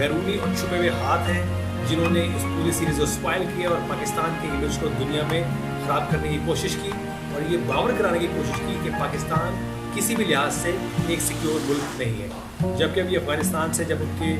بیرونی اور چھپے ہوئے ہاتھ ہیں جنہوں نے اس پوری سیریز کو اسپائل کیا اور پاکستان کے امیج کو دنیا میں خراب کرنے کی کوشش کی اور یہ باور کرانے کی کوشش کی کہ پاکستان کسی بھی لحاظ سے ایک سیکیور ملک نہیں ہے. جبکہ ابھی افغانستان سے جب ان کے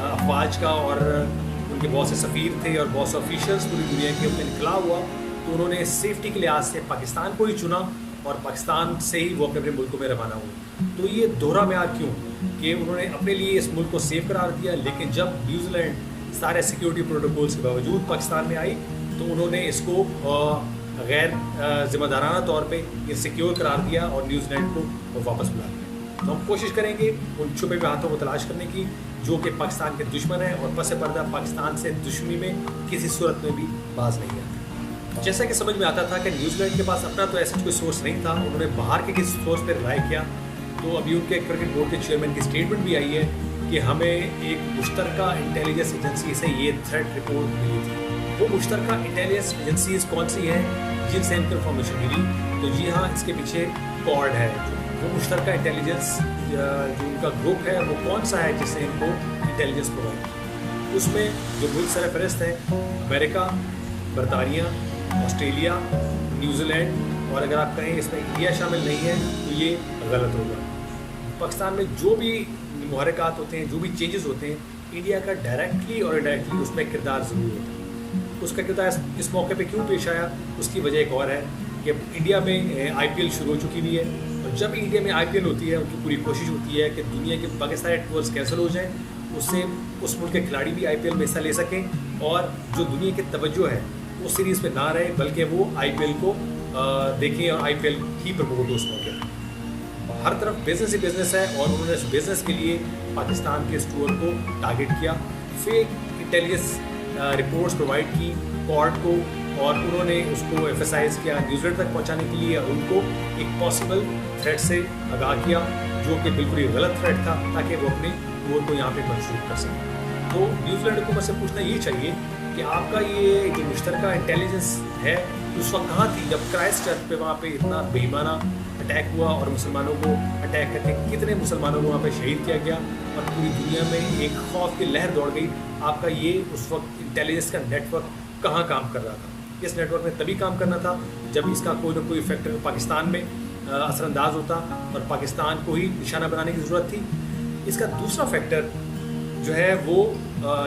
افواج کا اور ان کے بہت سے سفیر تھے اور بہت سے آفیشلس پوری دنیا کے اوپر انقلاب ہوا تو انہوں نے سیفٹی کے لحاظ سے پاکستان کو ہی چنا اور پاکستان سے ہی وہ اپنے ملکوں میں روانہ ہوئے. تو یہ دوہرا معیار کیوں کہ انہوں نے اپنے لیے اس ملک کو سیف قرار دیا, لیکن جب نیوزی لینڈ سارے سیکیورٹی پروٹوکولس کے باوجود پاکستان میں آئی تو انہوں نے اس کو غیر ذمہ دارانہ طور پہ یہ سیکیور قرار دیا اور نیوزی لینڈ کو وہ واپس بلا لیا. تو ہم کوشش کریں گے ان چھپے ہوئے ہاتھوں کو تلاش کرنے کی جو کہ پاکستان کے دشمن ہیں اور پس پردہ پاکستان سے دشمنی میں کسی صورت میں بھی باز نہیں آتے. جیسا کہ سمجھ میں آتا تھا کہ نیوزی لینڈ کے پاس اپنا تو ایسا کوئی سورس نہیں تھا, انہوں نے باہر کے کسی سورس پہ رائے کیا. تو ابھی ان کے کرکٹ بورڈ کے چیئرمین کی اسٹیٹمنٹ بھی آئی ہے کہ ہمیں ایک مشترکہ انٹیلیجنس ایجنسی سے یہ تھریٹ رپورٹ ملی تھی. وہ مشترکہ انٹیلیجنس ایجنسیز کون سی ہیں جن سے ان کو انفارمیشن ملی؟ تو جی ہاں, اس کے پیچھے کارڈ ہے. وہ مشترکہ انٹیلیجنس جو ان کا گروپ ہے وہ کون سا ہے جس نے ان کو انٹیلیجنس پرووائڈ کی؟ اس میں جو ملک سر فہرست ہیں امریکہ, برطانیہ, آسٹریلیا, نیوزی لینڈ, اور اگر آپ کہیں اس میں انڈیا شامل نہیں ہے تو یہ غلط ہوگا. پاکستان میں جو بھی محرکات ہوتے ہیں, جو بھی چینجز ہوتے ہیں, انڈیا کا ڈائریکٹلی اور انڈائریکٹلی اس میں کردار ضرور ہوتا ہے. اس کا کردار اس موقع پہ کیوں پیش آیا, اس کی وجہ ایک اور ہے کہ انڈیا میں IPL شروع ہو چکی ہوئی ہے, اور جب انڈیا میں IPL ہوتی ہے ان کی پوری کوشش ہوتی ہے کہ دنیا کے پاکستانی ٹورس کینسل ہو جائیں, اس سے اس ملک کے کھلاڑی بھی IPL میں حصہ لے سکیں اور جو دنیا کی توجہ ہے وہ سیریز پہ نہ رہے بلکہ وہ IPL کو دیکھیں اور IPL ہی پروموٹ ہو اس موقع. ہر طرف بزنس ہی بزنس ہے اور انہوں نے اس بزنس کے لیے پاکستان کے اس ٹور کو ٹارگیٹ کیا, فیک انٹیلیجنس رپورٹس پرووائڈ کی کارڈ کو, اور انہوں نے اس کو ایفیسائز کیا نیوزی لینڈ تک پہنچانے کے لیے اور ان کو ایک پاسبل تھریٹ سے آگاہ کیا جو کہ بالکل ہی غلط تھریٹ تھا تاکہ وہ اپنے ٹور کو یہاں پہ منسوخ کر سکیں. تو نیوزی لینڈ حکومت سے پوچھنا یہ چاہیے کہ آپ کا یہ جو مشترکہ انٹیلیجنس ہے اس وقت کہاں تھی جب کرائسٹ چرچ پہ وہاں پہ اتنا بے ایمانہ اٹیک ہوا اور مسلمانوں کو اٹیک کر کے کتنے مسلمانوں کو وہاں پہ شہید کیا گیا اور پوری دنیا میں ایک خوف کی لہر دوڑ گئی. آپ کا یہ اس وقت انٹیلیجنس کا نیٹ ورک کہاں کام کر رہا تھا؟ اس نیٹ ورک میں تبھی کام کرنا تھا جب اس کا کوئی نہ کوئی فیکٹر پاکستان میں اثر انداز ہوتا اور پاکستان کو ہی نشانہ بنانے کی ضرورت تھی. اس کا دوسرا فیکٹر جو ہے وہ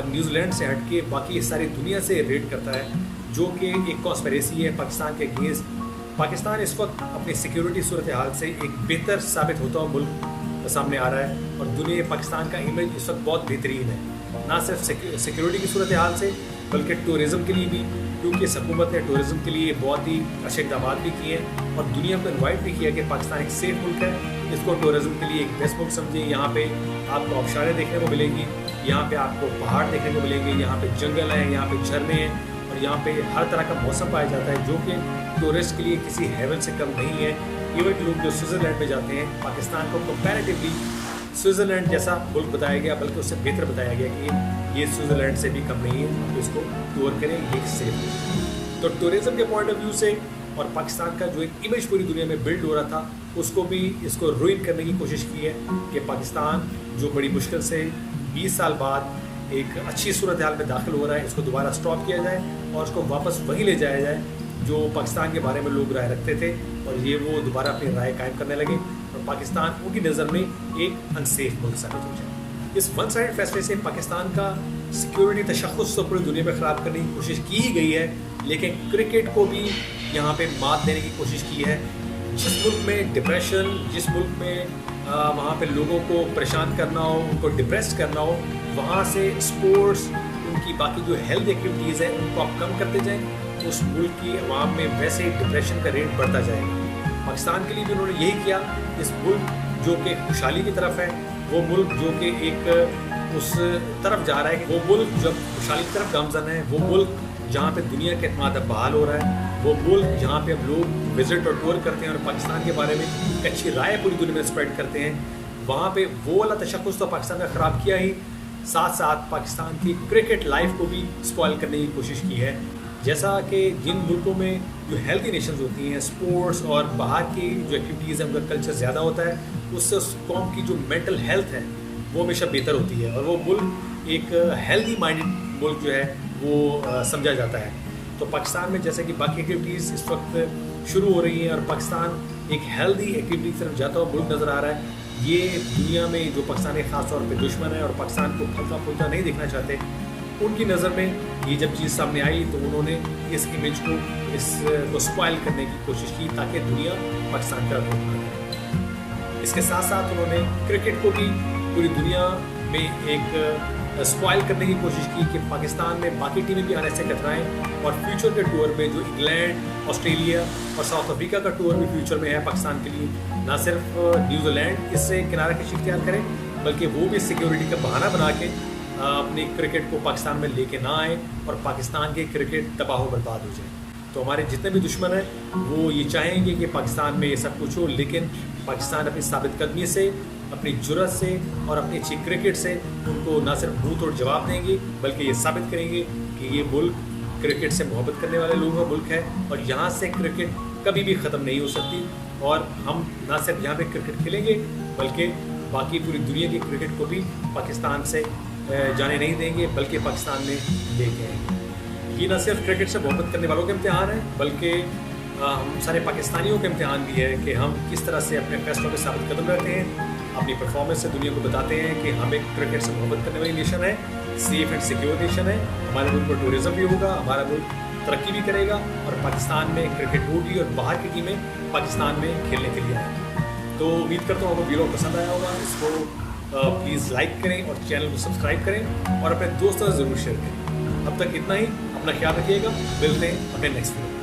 نیوزی لینڈ سے ہٹ کے باقی ساری دنیا سے ریٹ کرتا ہے جو کہ ایک کانسپریسی ہے پاکستان کے اگینسٹ. پاکستان اس وقت اپنی سیکیورٹی صورتحال سے ایک بہتر ثابت ہوتا ہوا ملک سامنے آ رہا ہے اور دنیا پاکستان کا امیج اس وقت بہت بہترین ہے, نہ صرف سیکیورٹی کی صورتحال سے بلکہ ٹورزم کے لیے بھی, کیونکہ اس حکومت نے ٹورزم کے لیے بہت ہی اچھے اقدامات بھی کیے ہیں اور دنیا کو انوائٹ بھی کیا کہ پاکستان ایک سیف ملک ہے, اس کو ٹورزم کے لیے ایک بیسٹ ملک سمجھیں. یہاں پہ آپ کو آبشاریں دیکھنے کو ملیں گی, یہاں پہ آپ کو پہاڑ دیکھنے کو ملیں گے, یہاں پہ جنگل ہیں, یہاں پہ جھرنے ہیں اور یہاں پہ ہر طرح کا موسم پایا جاتا ہے جو کہ ٹورسٹ کے لیے کسی ہیون سے کم نہیں ہے. ایون لوگ جو سوئٹزرلینڈ میں جاتے ہیں پاکستان کو کمپیریٹیولی سوئٹزرلینڈ جیسا ملک بتایا گیا بلکہ اس سے بہتر بتایا گیا کہ یہ سوئٹزرلینڈ سے بھی کم نہیں ہے, آپ اس کو ٹور کریں, یہ سیف ہے. تو ٹورزم کے پوائنٹ آف ویو سے اور پاکستان کا جو ایک امیج پوری دنیا میں بلڈ ہو رہا تھا اس کو بھی اس کو روئن کرنے کی کوشش کی ہے کہ پاکستان جو بڑی مشکل سے 20 سال بعد ایک اچھی صورتحال میں داخل ہو رہا ہے اس کو دوبارہ اسٹاپ کیا جائے اور اس کو واپس وہیں لے جایا جائے جو پاکستان کے بارے میں لوگ رائے رکھتے تھے اور یہ وہ دوبارہ اپنی رائے قائم کرنے لگے اور پاکستان ان کی نظر میں ایک انسیف ملک ثابت ہو جائے. اس ون سائڈ فیصلے سے پاکستان کا سیکیورٹی تشخص تو پوری دنیا میں خراب کرنے کی کوشش کی ہی گئی ہے لیکن کرکٹ کو بھی یہاں پہ مات دینے کی کوشش کی ہے. جس ملک میں ڈپریشن, جس ملک میں وہاں پہ لوگوں کو پریشان کرنا ہو, ان کو ڈپریسڈ کرنا ہو, وہاں سے اسپورٹس, ان کی باقی جو ہیلتھ ایکٹیویٹیز ہیں ان کو آپ کم کرتے جائیں تو اس ملک کی عوام میں ویسے ہی ڈپریشن کا ریٹ بڑھتا جائے گا. پاکستان کے لیے بھی انہوں نے یہی کیا. اس ملک جو کہ خوشحالی کی طرف ہے, وہ ملک جو کہ ایک اس طرف جا رہا ہے, وہ ملک جب خوشحالی کی طرف گامزن ہے, وہ ملک جہاں پہ دنیا کا اعتماد اب بحال ہو رہا ہے, وہ ملک جہاں پہ اب لوگ وزٹ اور ٹور کرتے ہیں اور پاکستان کے بارے میں ایک اچھی رائے پوری دنیا میں اسپریڈ کرتے ہیں, وہاں پہ وہ والا تشخص تو پاکستان کا خراب کیا ہی, ساتھ ساتھ پاکستان کی کرکٹ لائف کو بھی اسپوائل کرنے کی کوشش کی ہے. جیسا کہ جن ملکوں میں جو ہیلتھی نیشنز ہوتی ہیں, اسپورٹس اور باہر کی جو ایکٹیویٹیز ہیں ان کا کلچر زیادہ ہوتا ہے, اس سے اس قوم کی جو مینٹل ہیلتھ ہے وہ ہمیشہ بہتر ہوتی ہے اور وہ ملک ایک ہیلدی مائنڈڈ ملک جو ہے وہ سمجھا جاتا ہے. تو پاکستان میں جیسے کہ باقی ایکٹیویٹیز اس وقت شروع ہو رہی ہیں اور پاکستان ایک ہیلدی ایکٹیویٹی کی طرف جاتا ہوا ملک نظر آ رہا ہے. یہ دنیا میں جو پاکستان کے خاص طور پہ دشمن ہے اور پاکستان کو پھلتا پھولتا نہیں دیکھنا چاہتے, ان کی نظر میں یہ جب چیز سامنے آئی تو انہوں نے اس امیج کو اس کو سپوائل کرنے کی کوشش کی تاکہ دنیا پاکستان کا رخ نہ کرے. اس کے ساتھ ساتھ انہوں نے کرکٹ کو بھی پوری دنیا میں ایک سپوائل کرنے کی کوشش کی کہ پاکستان میں باقی ٹیمیں بھی آنے سے کترائیں اور فیوچر کے ٹور میں جو انگلینڈ, آسٹریلیا اور ساؤتھ افریقہ کا ٹور بھی فیوچر میں ہے پاکستان کے لیے, نہ صرف نیوزی لینڈ اس سے کنارہ کشی اختیار کریں بلکہ وہ بھی سیکیورٹی کا بہانہ بنا کے اپنی کرکٹ کو پاکستان میں لے کے نہ آئیں اور پاکستان کے کرکٹ تباہ و برباد ہو جائے. تو ہمارے جتنے بھی دشمن ہیں وہ یہ چاہیں گے کہ پاکستان میں یہ سب کچھ ہو, لیکن پاکستان اپنی ثابت قدمی سے, اپنی جرأت سے اور اپنی اچھی کرکٹ سے ان کو نہ صرف منہ توڑ جواب دیں گے بلکہ یہ ثابت کریں گے کہ یہ ملک کرکٹ سے محبت کرنے والے لوگوں کا ملک ہے اور یہاں سے کرکٹ کبھی بھی ختم نہیں ہو سکتی. اور ہم نہ صرف یہاں پہ کرکٹ کھیلیں گے بلکہ باقی پوری دنیا کی کرکٹ کو بھی پاکستان سے جانے نہیں دیں گے بلکہ پاکستان میں لے کے آئیں گے. یہ نہ صرف کرکٹ سے محبت کرنے والوں کے امتحان ہیں بلکہ ہم سارے پاکستانیوں کے امتحان بھی ہے کہ ہم کس طرح سے اپنے فیصلوں پہ ثابت قدم رہتے ہیں, اپنی پرفارمنس سے دنیا کو بتاتے ہیں کہ ہم ایک کرکٹ سے محبت کرنے والی نیشن ہے, سیف اینڈ سیکیور نیشن ہے. ہمارے ملک پر ٹورزم بھی ہوگا, ہمارا ملک ترقی بھی کرے گا اور پاکستان میں کرکٹ ہوگی اور باہر کی ٹیمیں پاکستان میں کھیلنے کے لیے آئیں گی. تو امید کرتا ہوں آپ کو ویڈیو پسند آیا ہوگا. اس کو پلیز لائک کریں اور چینل کو سبسکرائب کریں اور اپنے دوستوں سے ضرور شیئر کریں. اب تک اتنا ہی, اپنا خیال رکھیے گا, ملتے ہیں اپنے نیکسٹ ویڈیو.